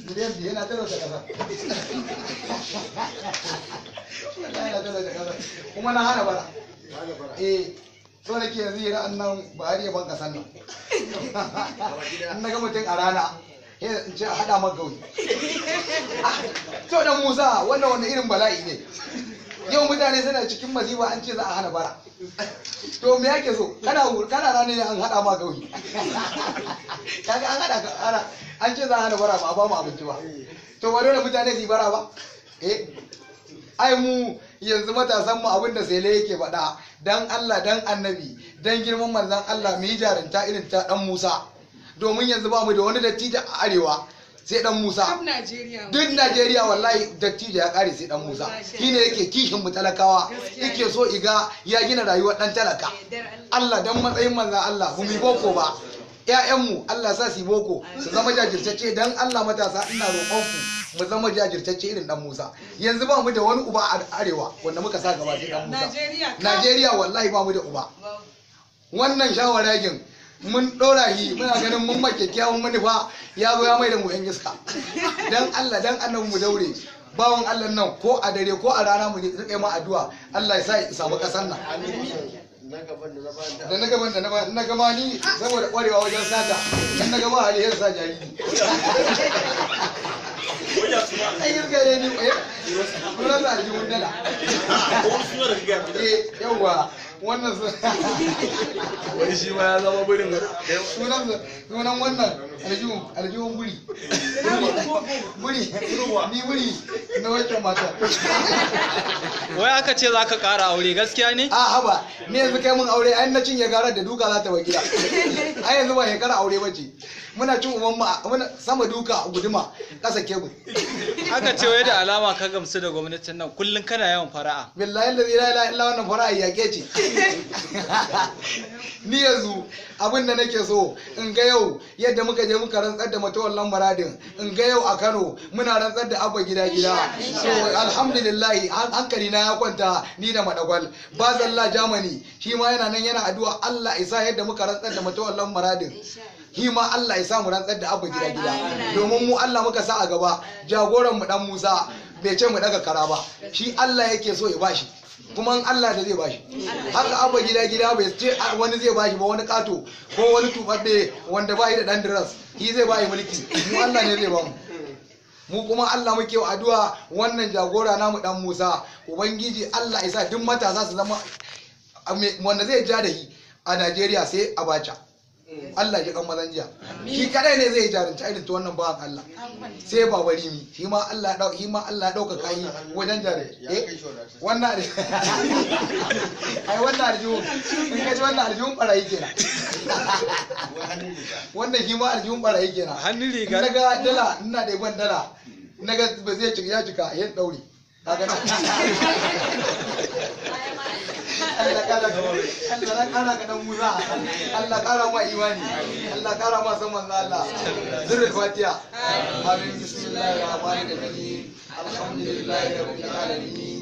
miliyan biyu yana talauta kasar yana talauta kasar kuma na hana bara so nake yanzu yi ra'an nan ba ya ban kasan nan na ga mutum a rana in ce a haɗa maka gauri to dan Musa wannan wani irin bala'i ne yau mutane suna cikin masifa an ce za a hana bara to me yake so kana rana ne an haɗa ma gauri kaga an haɗa an ce za a hana bara ba a ba mu abinci ba to ba dole mutane su yi bara ba ai mu yanzu matasan mu abinda sai yake faɗa dan Allah dan annabi dan girman manzon Allah mu yi jarinta irin ta dan Musa domin yanzu ba mu da wani dattijo a arewa sai dan Musa duk Najeriya wallahi dattijo ya kare sai dan Musa shine yake kishin mu talakawa yake so iga ya gina rayuwar dan talaka Allah dan matsayin manzon Allah mu yi boko ba ƴaƴanmu Allah sa su yi boko su zama jajirtacce dan Allah matasa ina roƙon ku mu zama jajirtacce irin dan Musa yanzu ba mu da wani uba a arewa wanda muka sa gaba sai dan Musa Najeriya wallahi ba mu da uba wannan shawaragin mun dora shi muna ganin mun make kyawun manufa ya zo ya mai da mu yan iska dan Allah dan annabi mu daure bawan Allah nan ko a dare ko a rana mu rike ma addu'a Allah ya sa ya samu kasar nan da na gaban da na gama ni saboda kwarewa wajen sata dan na gaba hali ya sa jariri ai yirga ne ni sunan da aljihun dala yawa wannan wani shi ma ya zama birin sunan wannan aljihun buri ni buri na wancan mata wai aka ce za ka ƙara aure gaskiya ne? a haba ne yanzu kai mun aure ai na cinye garar da duka za ta wa gida ai yanzu ba shekara aure bace muna cin uban mu sama duka guduma ƙasa kebul aka ce wai da alama ka gamsu da gwamnatin nan kullum kana yawan fara'a billahi la ilaha illa wannan fara'a yake ce ni yanzu abin da nake so in ga yau yadda muka je muka rantsar da matawallan muradin in ga yau a Kano muna rantsar da abba gida so alhamdulillah hankali na ya kwanta ni da madagwal bazalla Germany shi ma yana nan yana addu'a Allah isa yadda muka rantsar da matawallan muradin shi ma Allah ya sa mu rantsar da abba gida domin mu Allah muka sa a gaba jagoran mu dan Musa bai ce mu daga kara ba shi Allah yake so ya bashi kuma Allah da zai bashi haka abba gida bai ce wani zai bashi ba wani kato ko wani tubabbe wanda bai da dan diras shi zai bai mulki mu Allah ne zai ba mu kuma Allah muke addu'a wannan jagora namu dan Musa ubangiji Allah ya sa duk matasa su zama wanda zai ja da shi a Najeriya sai Abacha Allah ya kan mazan jiya shi kadai ne zai jarunta irin ta wannan bawan Allah sai babari mi shi ma Allah ya dauka kai wajen jare wannan ai wannan aljihun in kaji wannan aljihun barayi kenan wannan shi ma aljihun barayi kenan hannun riga naga dala ina da ban dala naga ba zai cika ya daure kaga Allah kara ka dan Musa Allah kara ma imani Allah kara ma san manzo Allah zurul fatiha amin bismillahir rahmanir rahim alhamdulillahi rabbil alamin